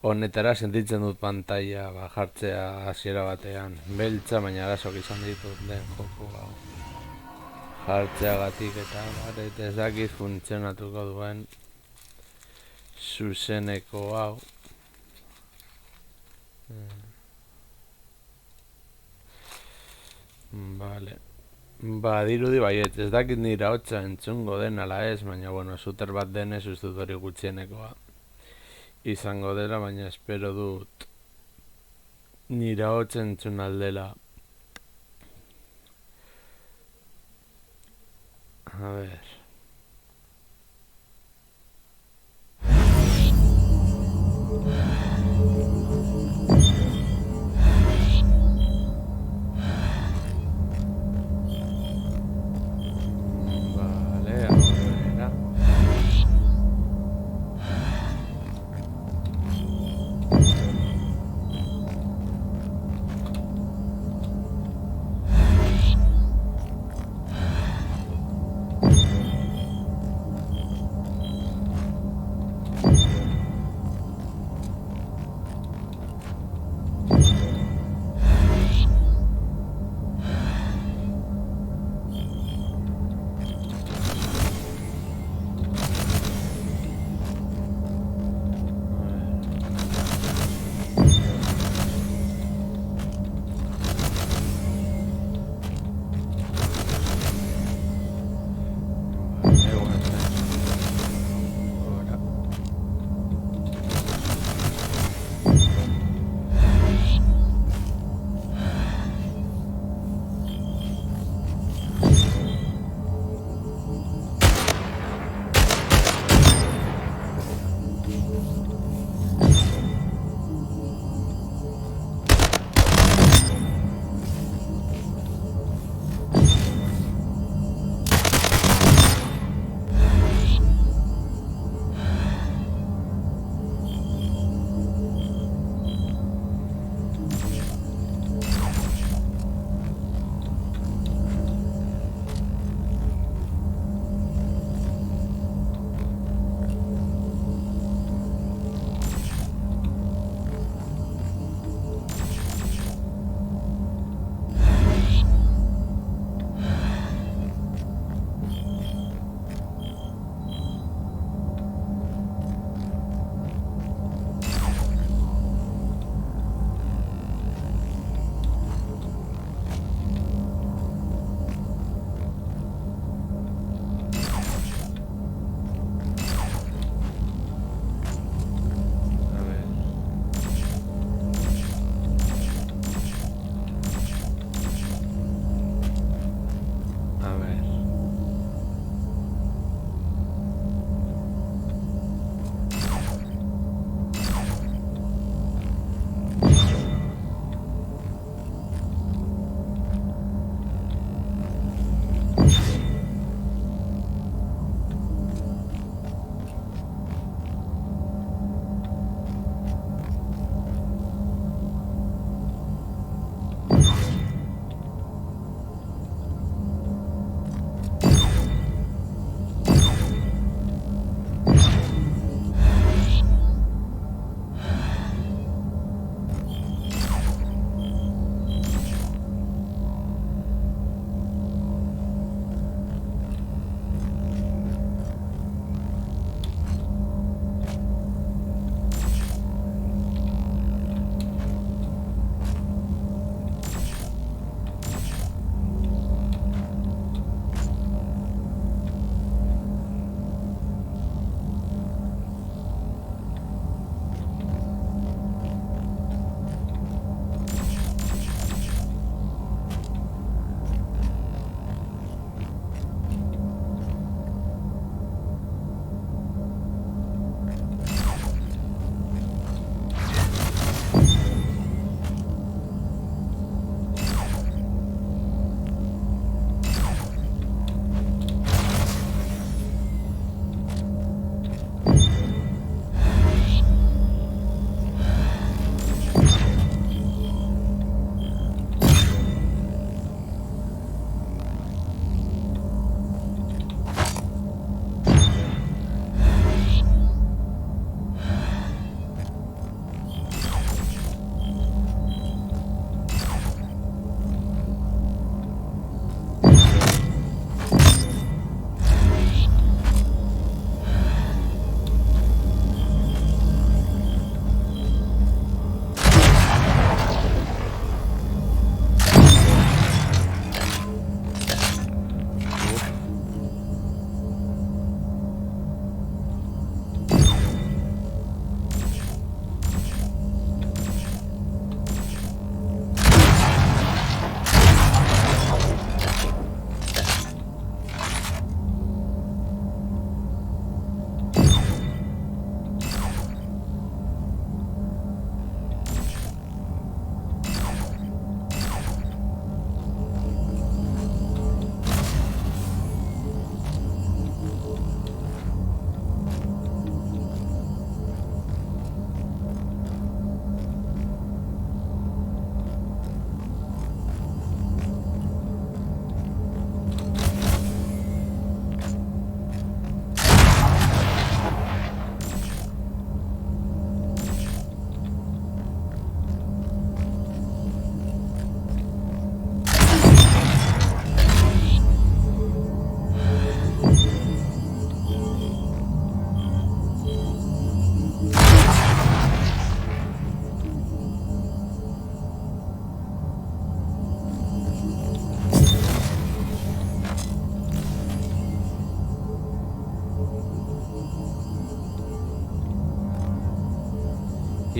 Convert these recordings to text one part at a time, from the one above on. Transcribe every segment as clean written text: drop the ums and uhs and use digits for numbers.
Honetara sentitzen dut pantaila jartzea hasiera batean. Beltza, baina arazok izan ditut den joko hau. Jartzeagatik eta ez dakit funtzionatuko duen zuzeneko hau. Vale. Dirudi baiet, ez dakit nire hotza entzungo den ala ez, baina bueno, zuter bat denez ez dut hori gutxienekoa izango dela, baina espero dut nire hotza entzun aldela. A ver. Vale, ahora.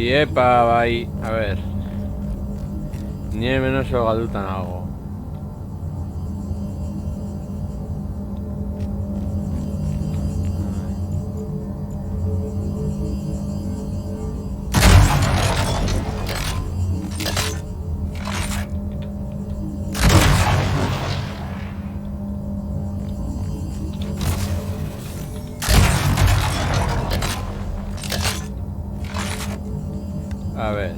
Iepa, bai, a ber. Ni hemen oso galduta nago. A ver.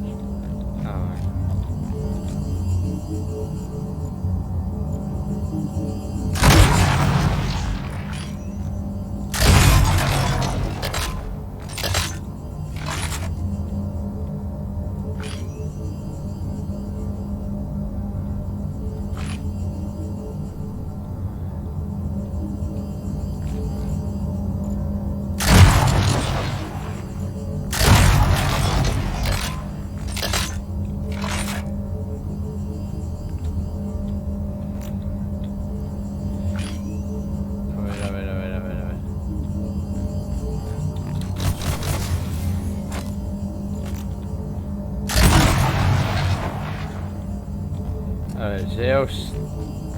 A ver,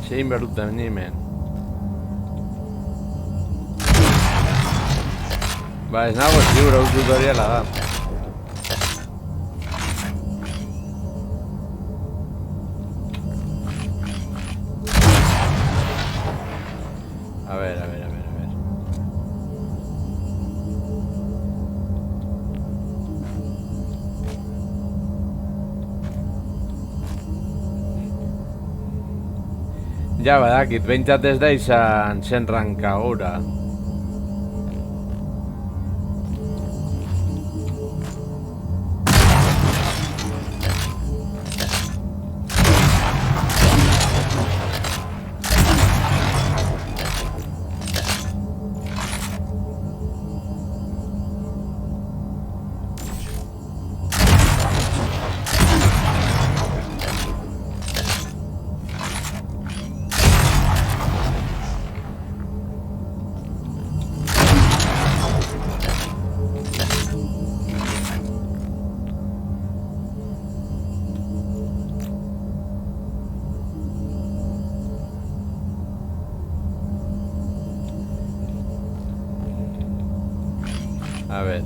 zein behar duten hemen. Ba, ez nago seguro tutoriala da. A ver. Ja, badakit, behintzat ez da izan zenranka gura. A ver.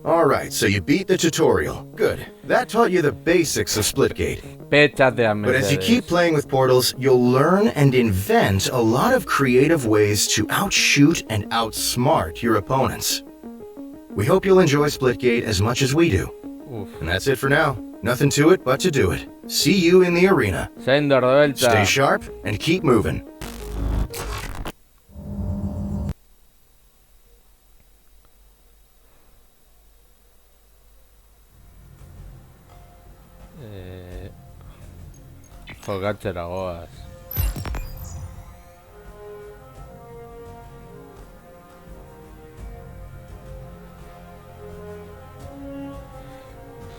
Alright, so you beat the tutorial. Good. That taught you the basics of Splitgate. But as you keep playing with portals, you'll learn and invent a lot of creative ways to outshoot and outsmart your opponents. We hope you'll enjoy Splitgate as much as we do. Oof. And that's it for now. Nothing to it but to do it. See you in the arena. Stay sharp and keep moving. Jokatzera goaz.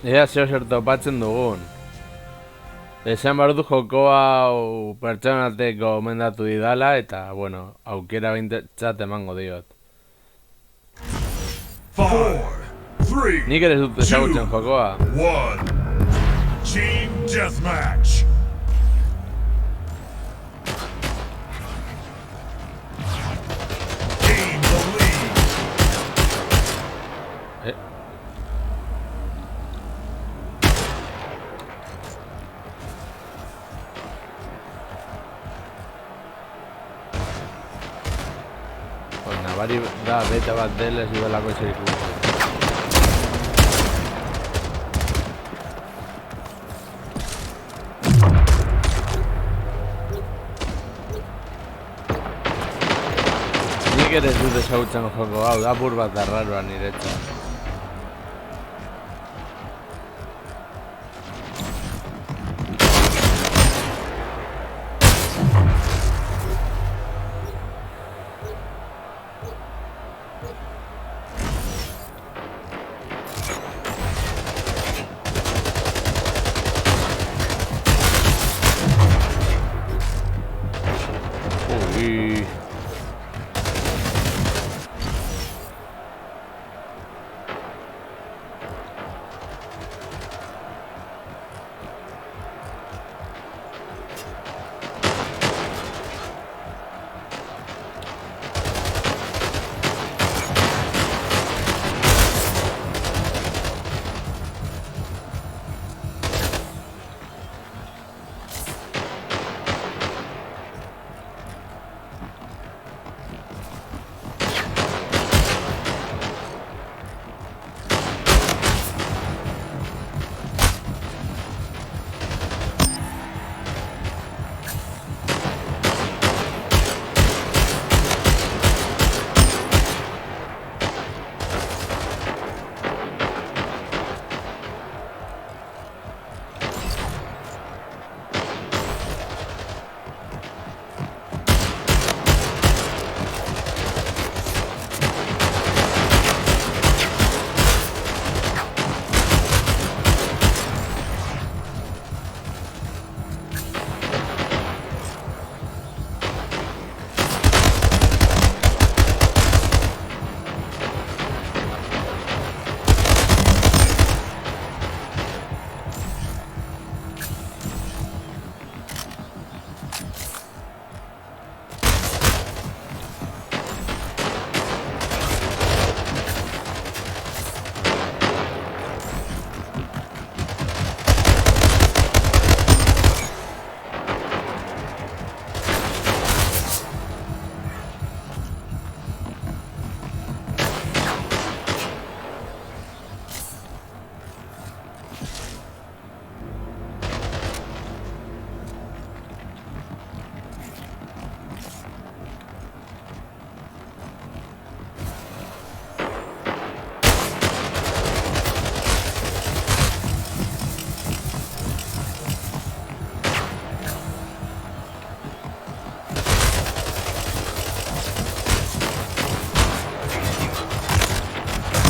Ea zer topatzen dugun. Esan behar du joko hau pertsonatek gomendatu didala eta, bueno, aukera behintzat emango diot. Nik ere dut ezagutzen jokoa. Team Deathmatch. Gain the lead. nabari da beta bat dela ez duelako zer ikusten. Nik ere ez dut ezagutzen joko hau, da apur bat arraroa niretzat.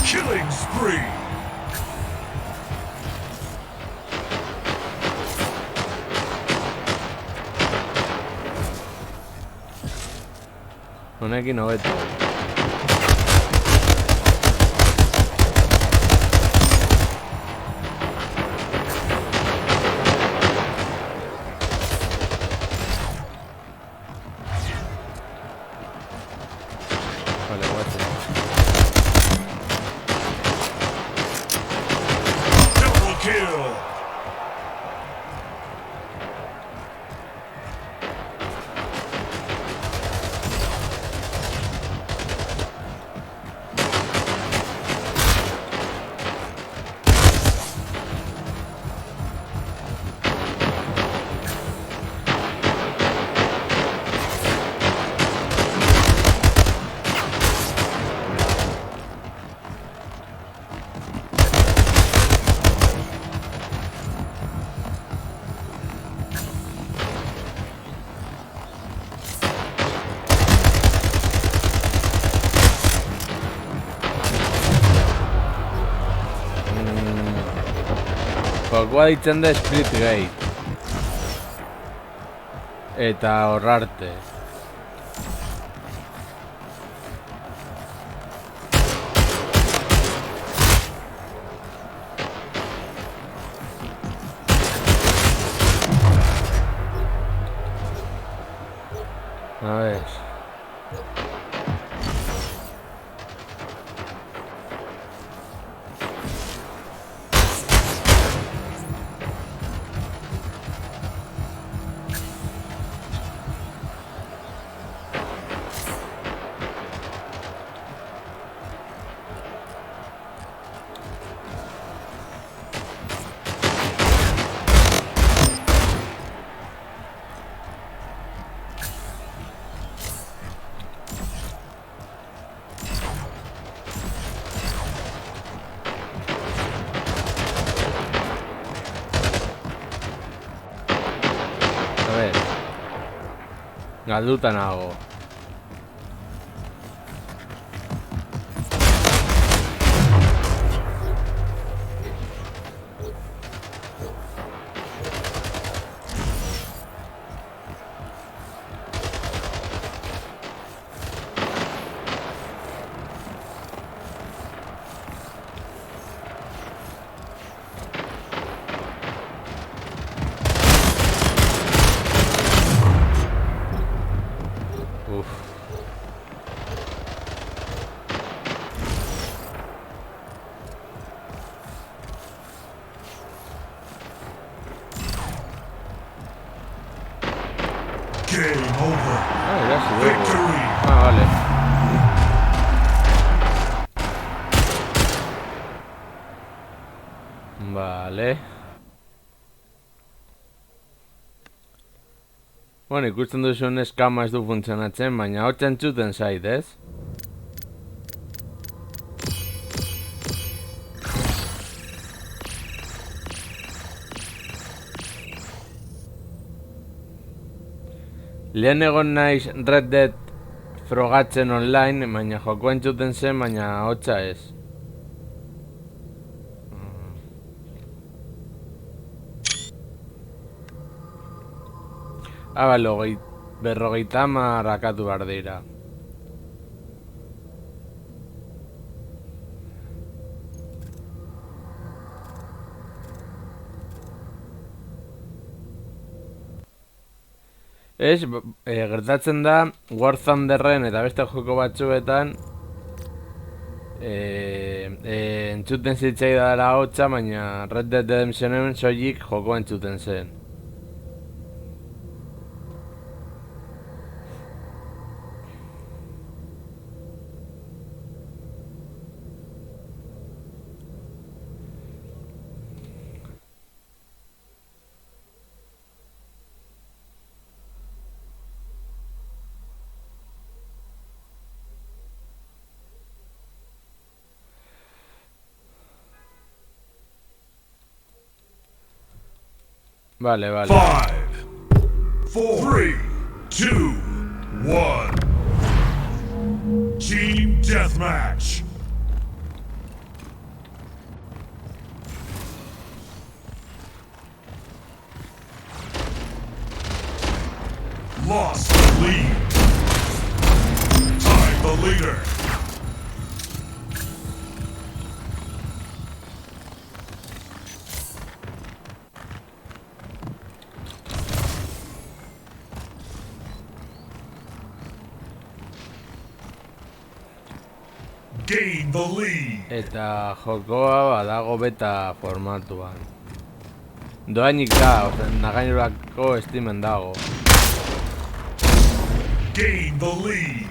Killing spree! Honekin hobeto. Vale, guacho. Double kill! Jokoa ditzen da Splitgate eta horrarte. A ver. ver. Galduta nago. Game over. Ya sí, Victory. vale. Vale. Bueno, ikusten duzun eskama ez du funtzionatzen, baina hotza entzuten zait, ez? Lehen egon naiz Red Dead frogatzen online, baina jokoa entzuten zen, baina hotza ez. Bale, 50 rakatu behar dira. Ez, gertatzen da War Thunderren eta beste joko batzuetan entzuten zitzaidala hotza, baina Red Dead Redemptionen soilik jokoa entzuten zen. Vale. 5, 4, 3, 2, 1. Team Deathmatch. Lost the lead. Tied the leader. Gain the lead. Eta jokoa badago beta formatuan. Doainik da, nagainerako Steamen dago. Gain the lead.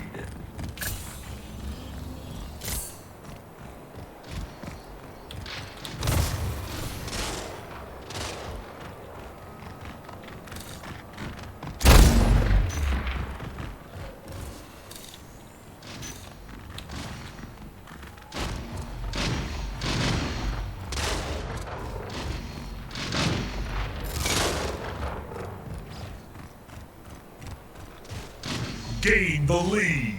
Gain the lead.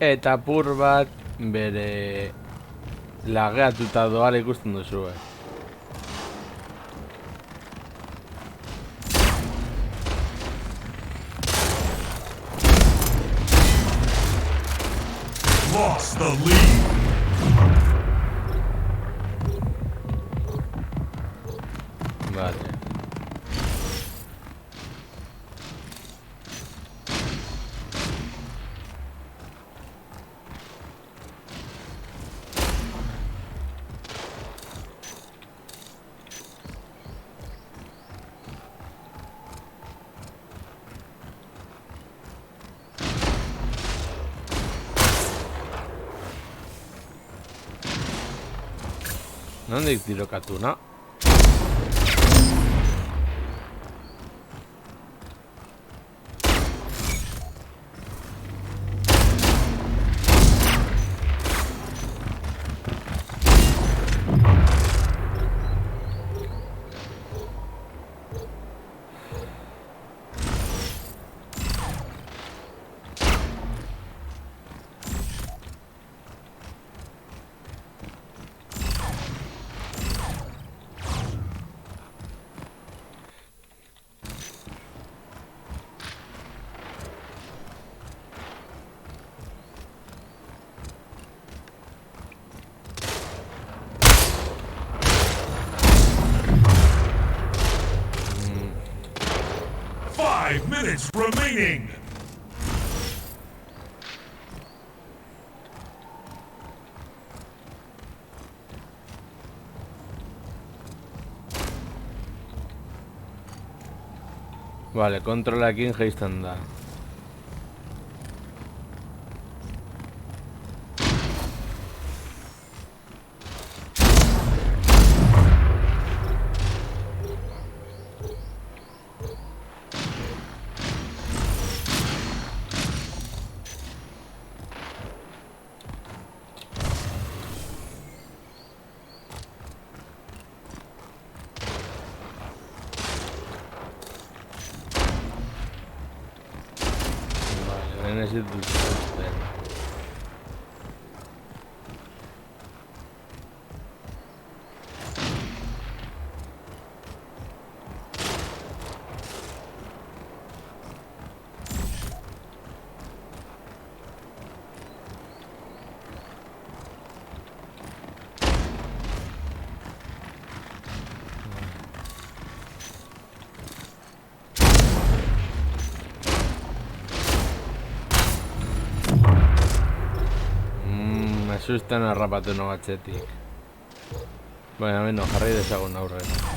Eta apur bat bere lageatuta doala ikusten duzu. Lost the lead. Vale. Nondik tirokatu, no? 5 minutes remaining. Vale, kontrolarekin jaisten da. Necesito usted. Asustan harrapatu no batxetik. Baina beno, jarri dezagun aurrera.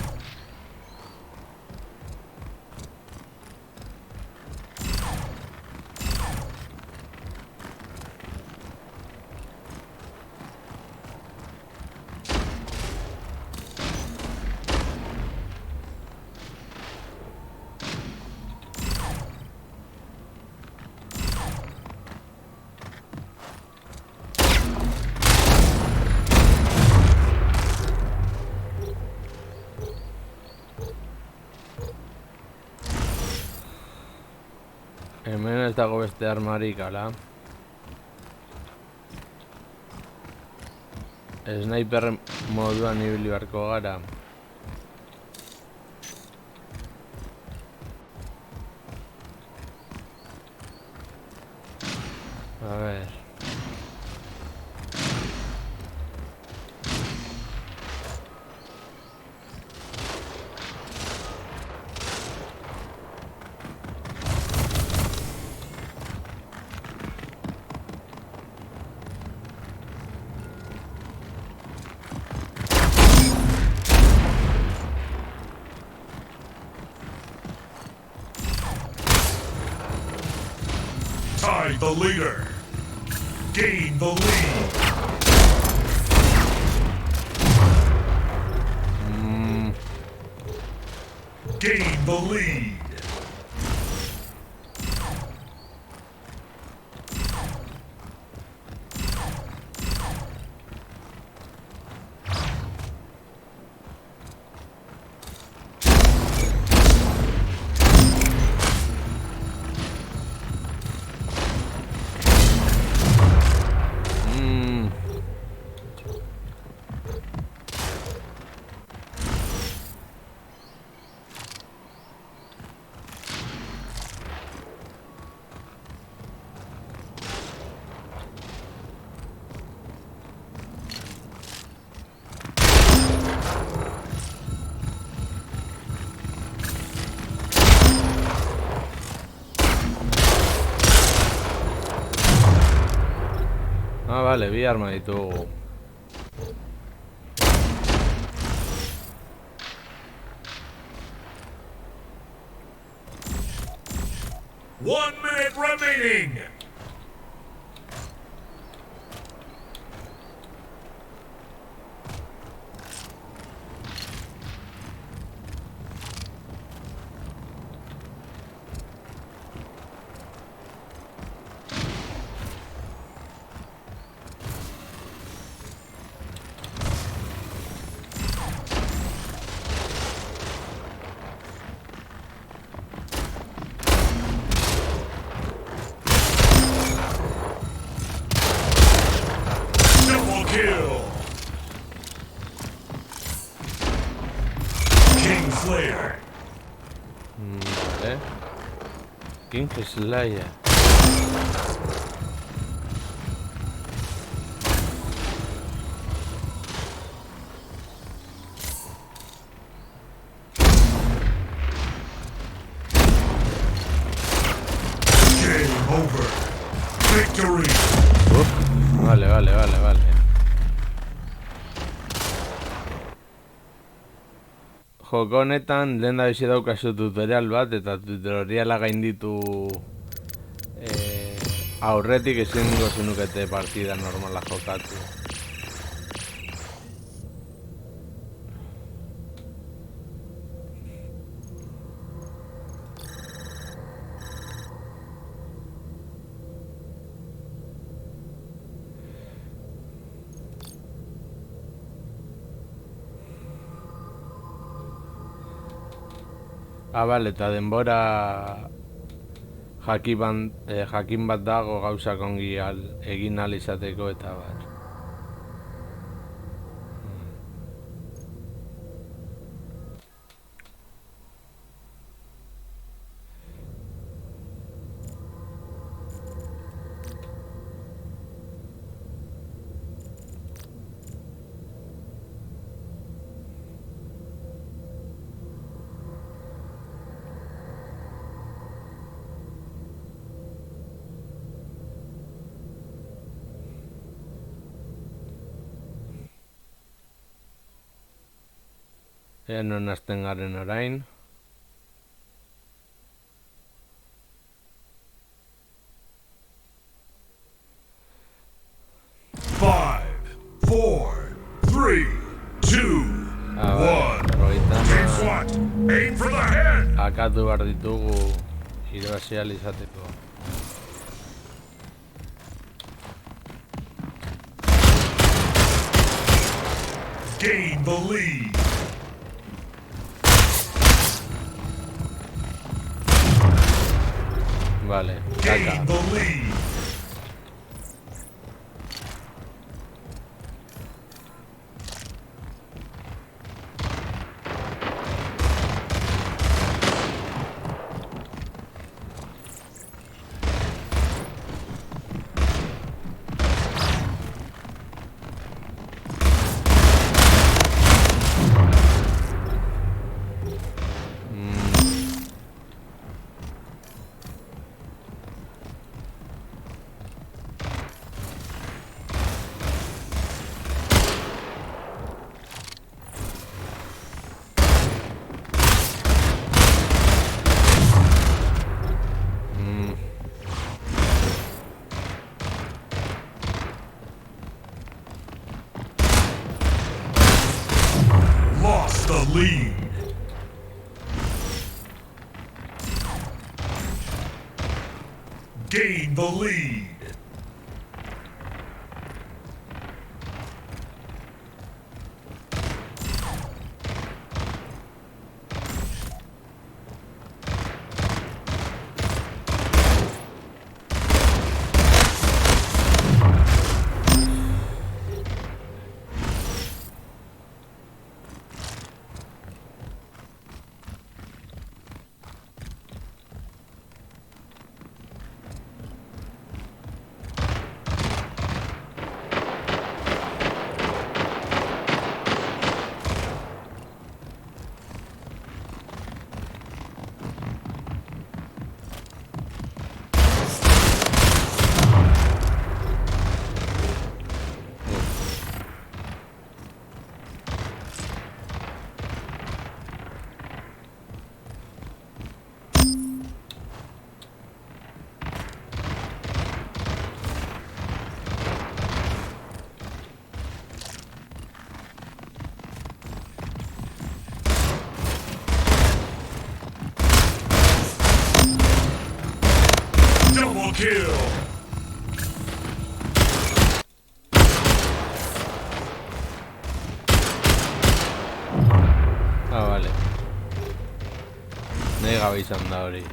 Hemen ez dago beste armarik, ala. Sniper moduan ibili beharko gara. A ver. Tie the leader. Gain the lead. Gain the lead. Ah, vale, bi arma ditugu. One minute remaining. Double kill. King Slayer. Vale. King Slayer. Victory! Vale. Joko honetan lehen da bizi daukazu tutorial bat eta tutoriala gainditu aurretik ezingo zenukete partida normala jokatu. Bale, eta denbora jakin bat dago gauzak ongi egin ahal izateko eta bar. Non hasten garen orain. Five, four, three, two, one. Team SWAT, aim for the head. Akatu behar ditugu irabazi ahal izateko. Gain the lead. Vale, Gain the lead. Lost the lead. Gain the lead. Double kill. Vale. Nahi gabe izan da hori.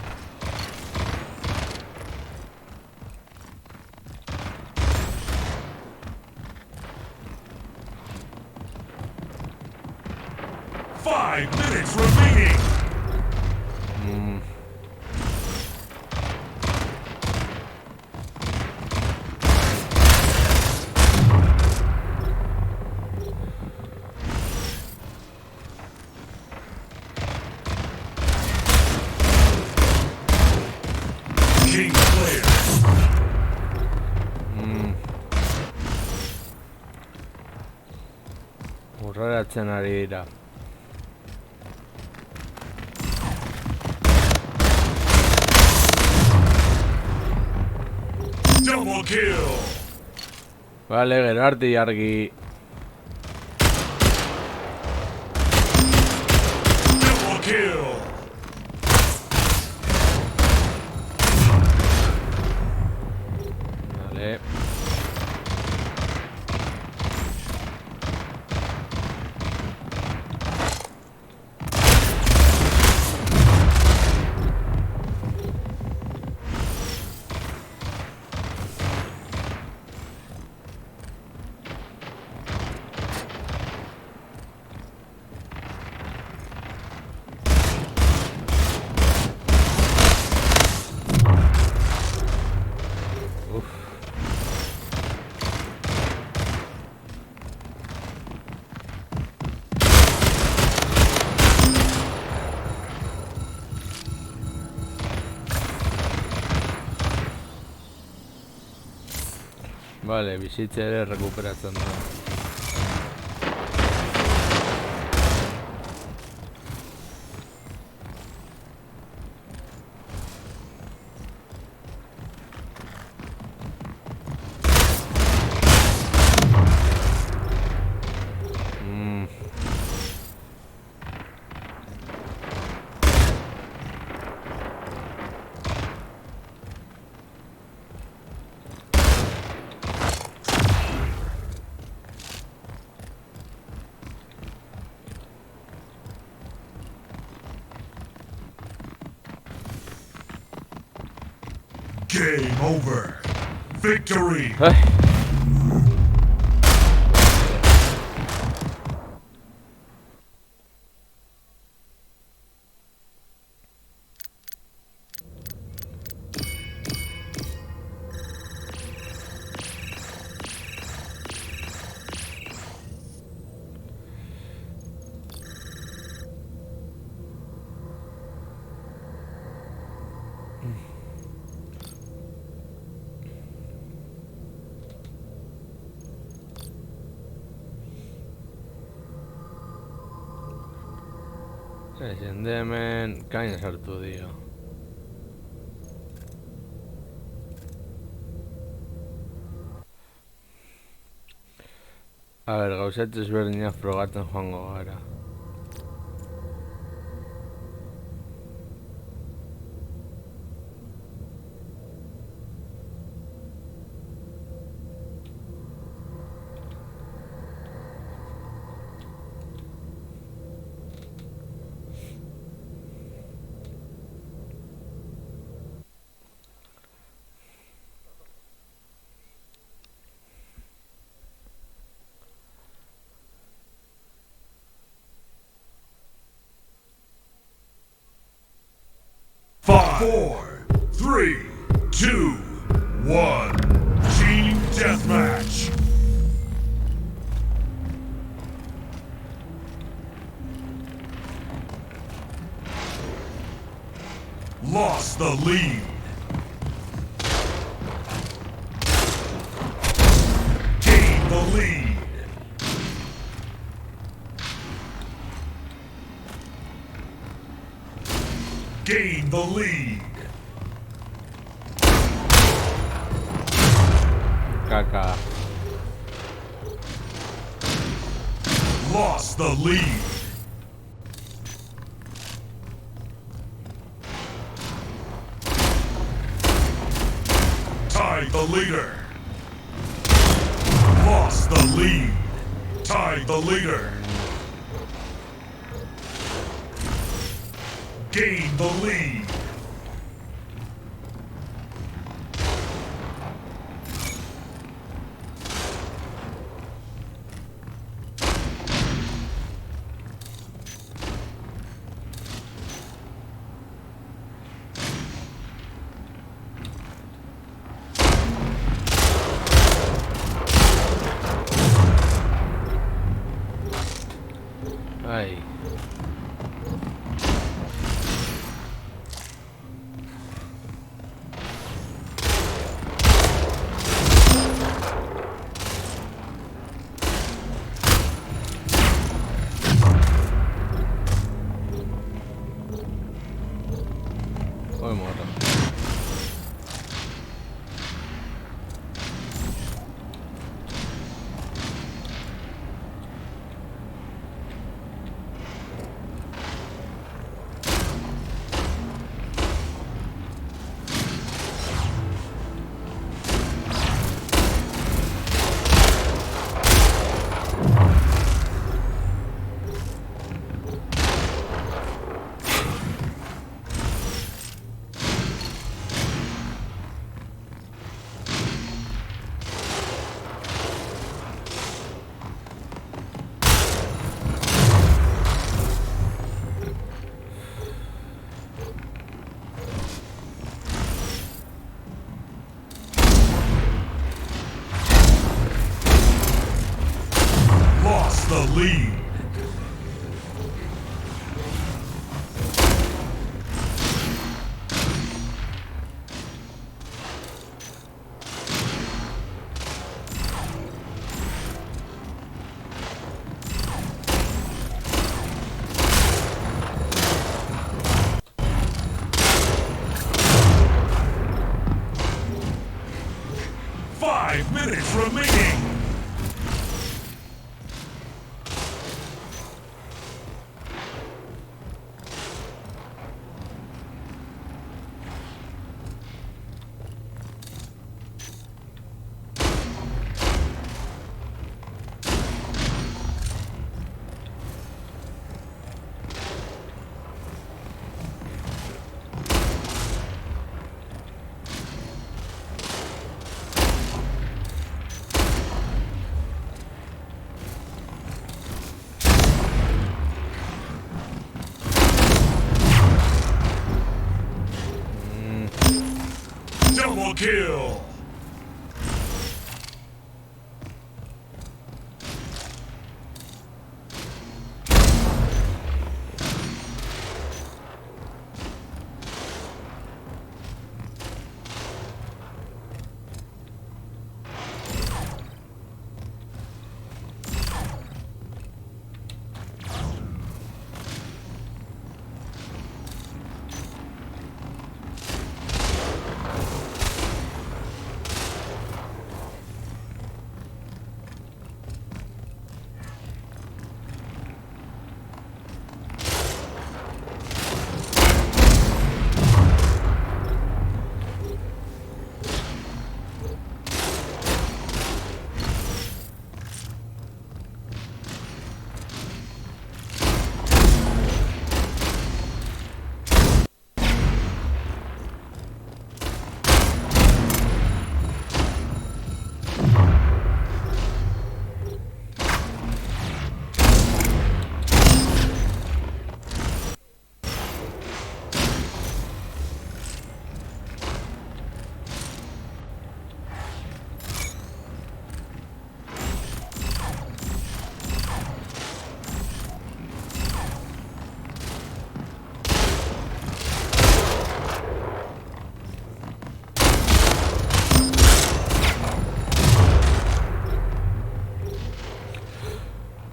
Five minutes remaining. King player. recuperatzen ari dira. Double kill. Vale, gero arti argi. Double kill. Vale. Vale, bizitza ere rekuperatzen da. Game over. Victory. Jende hemen kain sartu dio. A ber, gauzat ezberdinak frogatzen joango gara. Five, 4, 3, 2, 1. Team deathmatch. Lost the lead. Gained the lead. Gained the lead. Caca. Lost the lead. Tied the leader. Lost the lead. Tied the leader. Gained the lead. Ai. kill.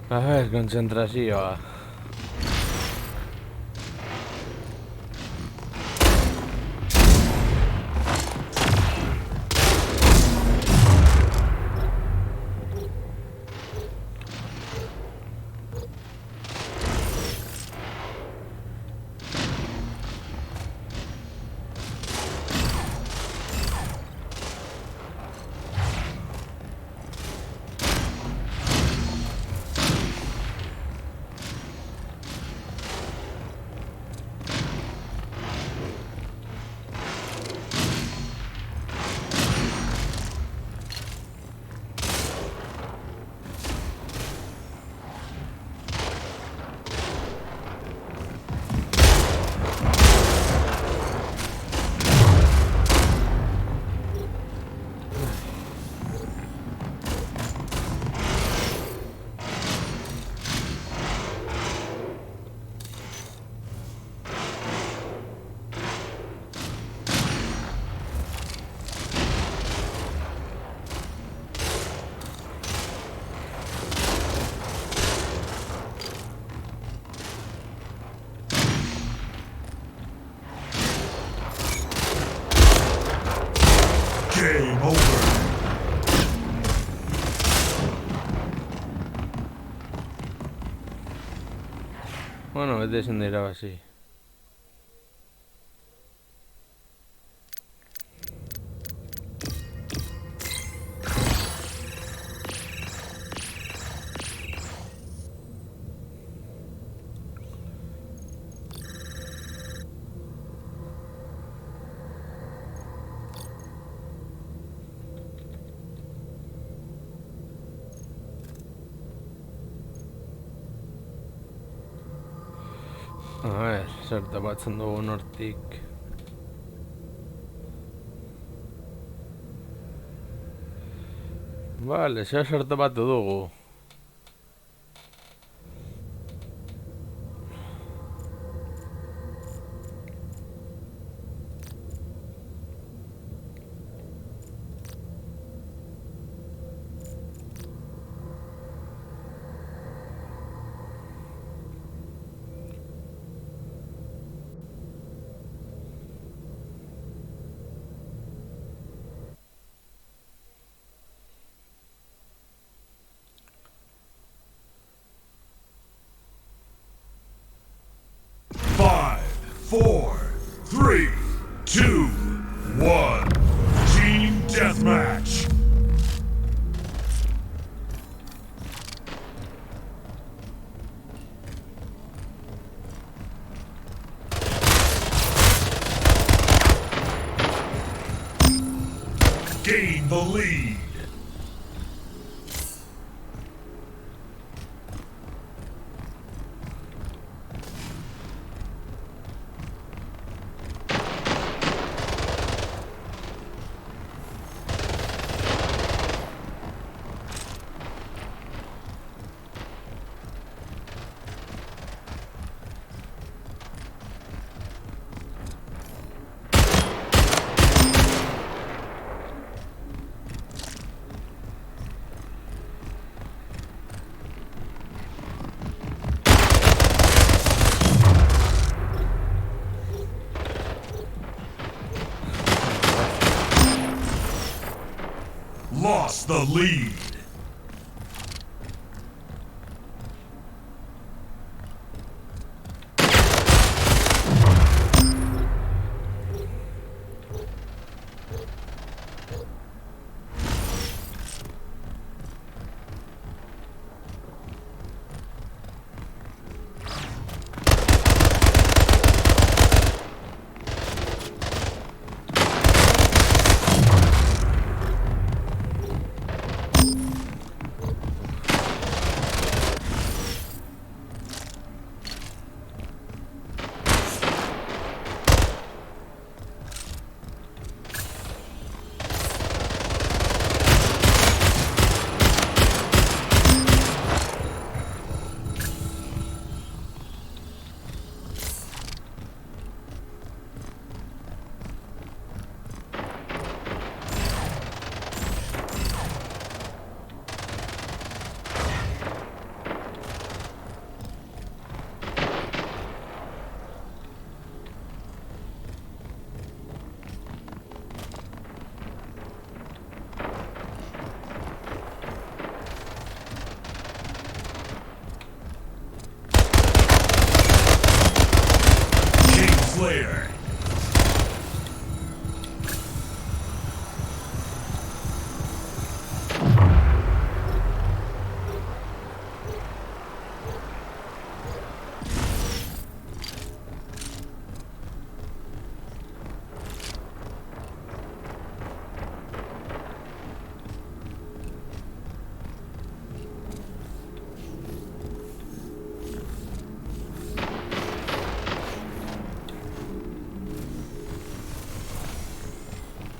A ver, kontzentrazioa. Game over. Bueno, bete ezin da irabazi. A ver, zer tapatzen dugun hortik. Vale, zer tapatu dugu. Five, four, three, two, one. Team Deathmatch. Gain the lead. lost the lead. Slayer.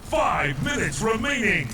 Five minutes remaining.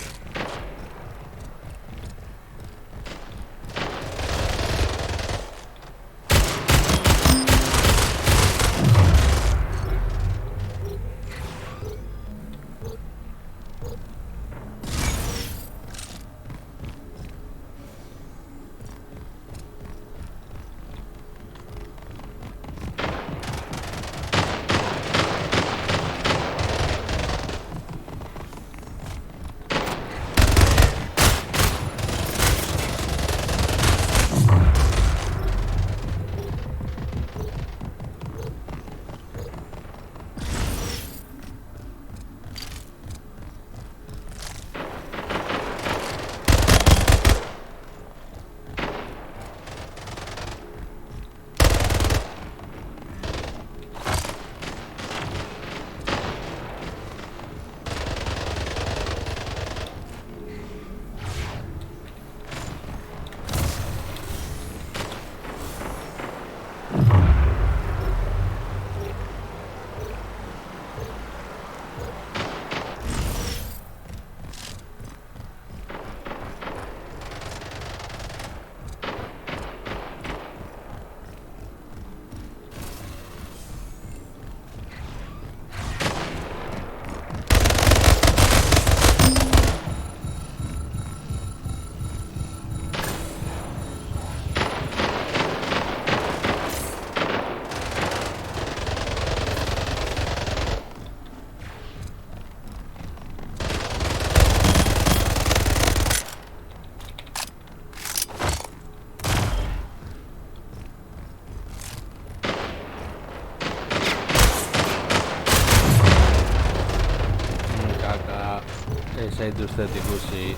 Zaituztet ikusi.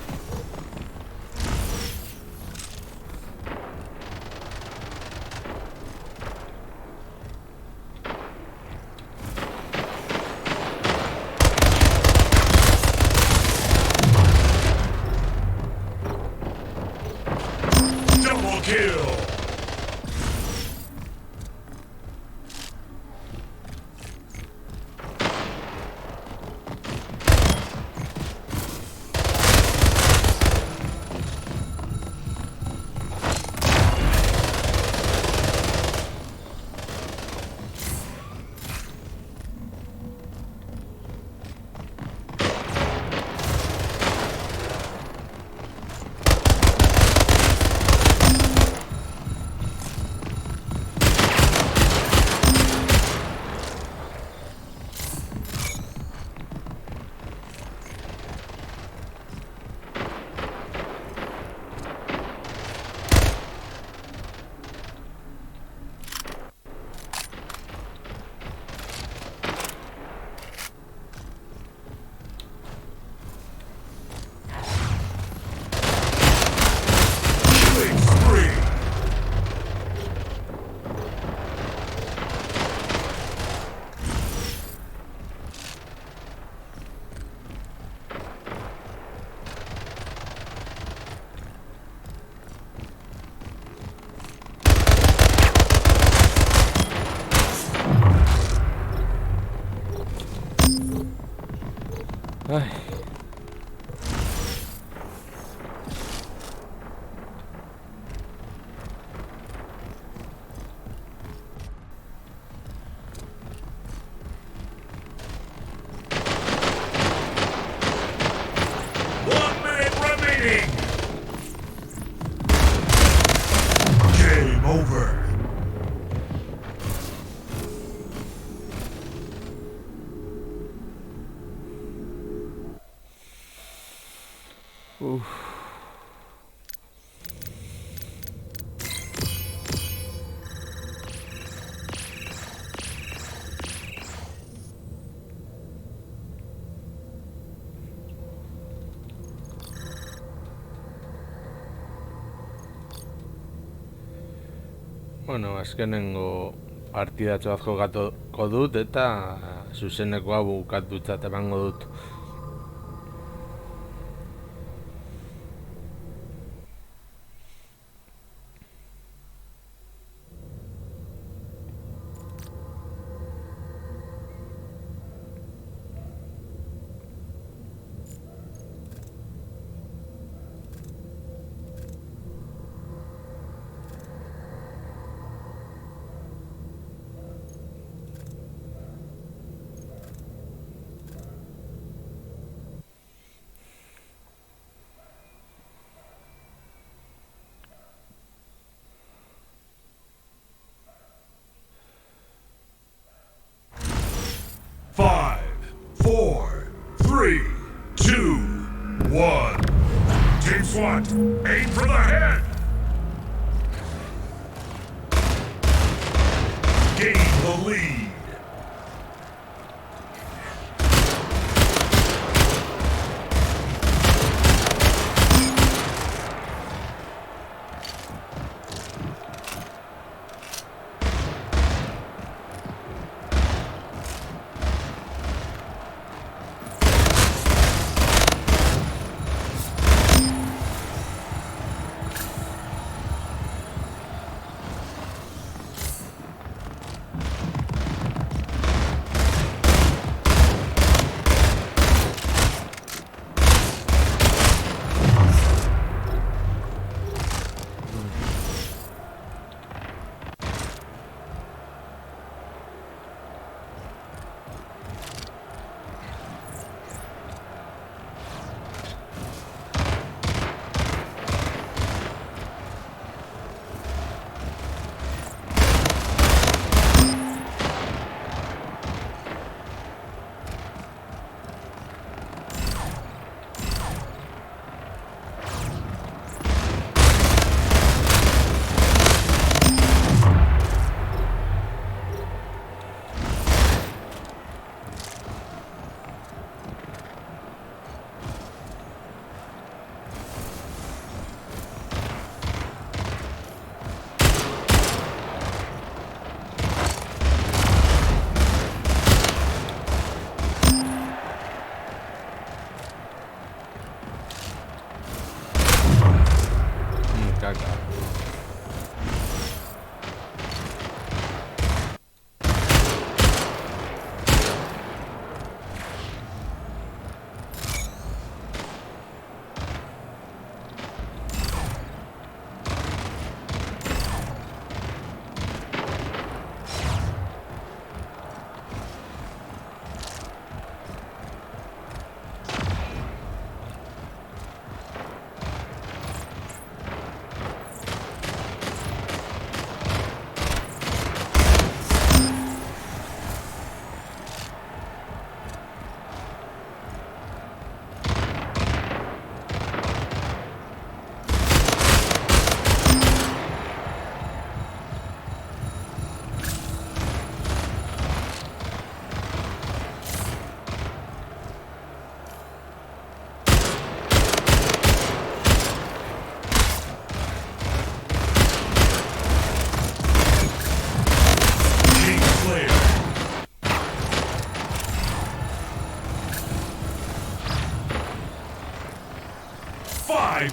Double kill. Ay. Game over. Bueno, azkenengo partidatxo bat jokatuko dut eta zuzenekoa bukatutzat emango dut. Five, four, three, two, one. Team SWAT, aim for the head. Gain the lead.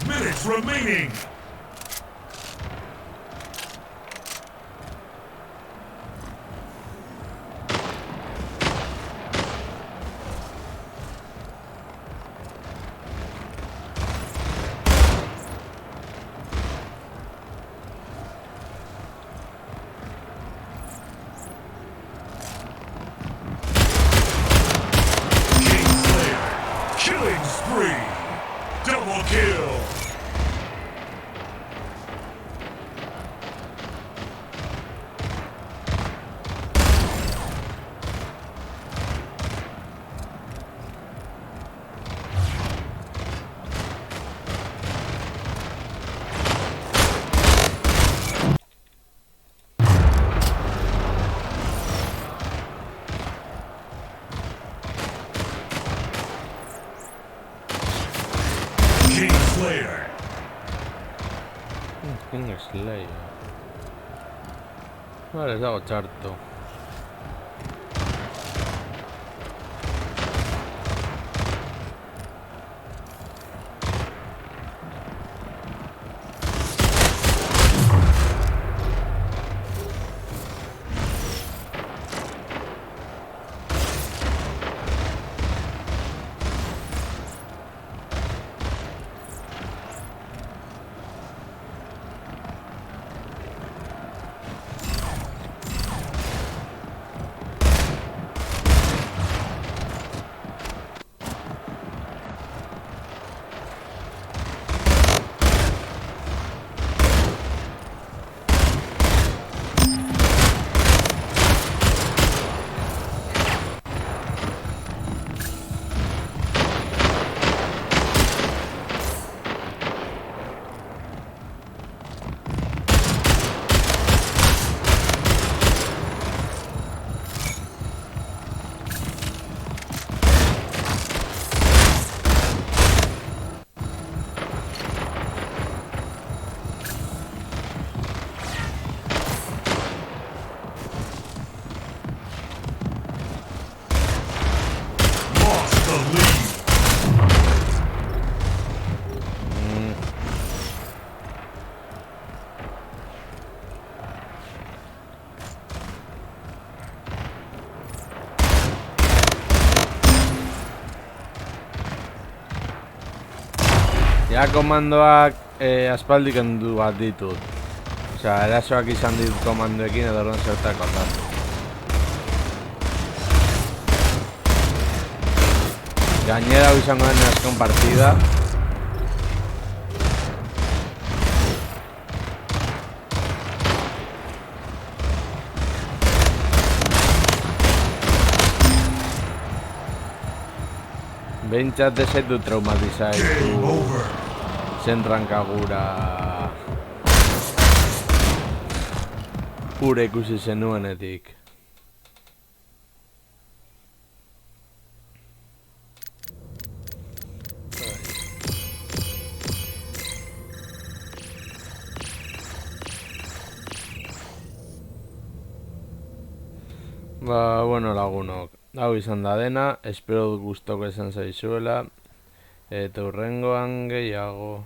minutes remaining. Slayer. Vale, ez dago txarto. Lost the lead. Ja komandoak aspaldik kendu bat ditut. Osea, erasoak izan ditut komandoekin edo orduan zertako aldatu. Gainera hau izango den azken partida. Behintzat ez zaitu traumatizaitu Game over. zentrankagura ura ikusi zenuenetik. Ba, bueno lagunok, hau izan da dena, espero dut gustoko izan zaizuela, eta hurrengoan gehiago.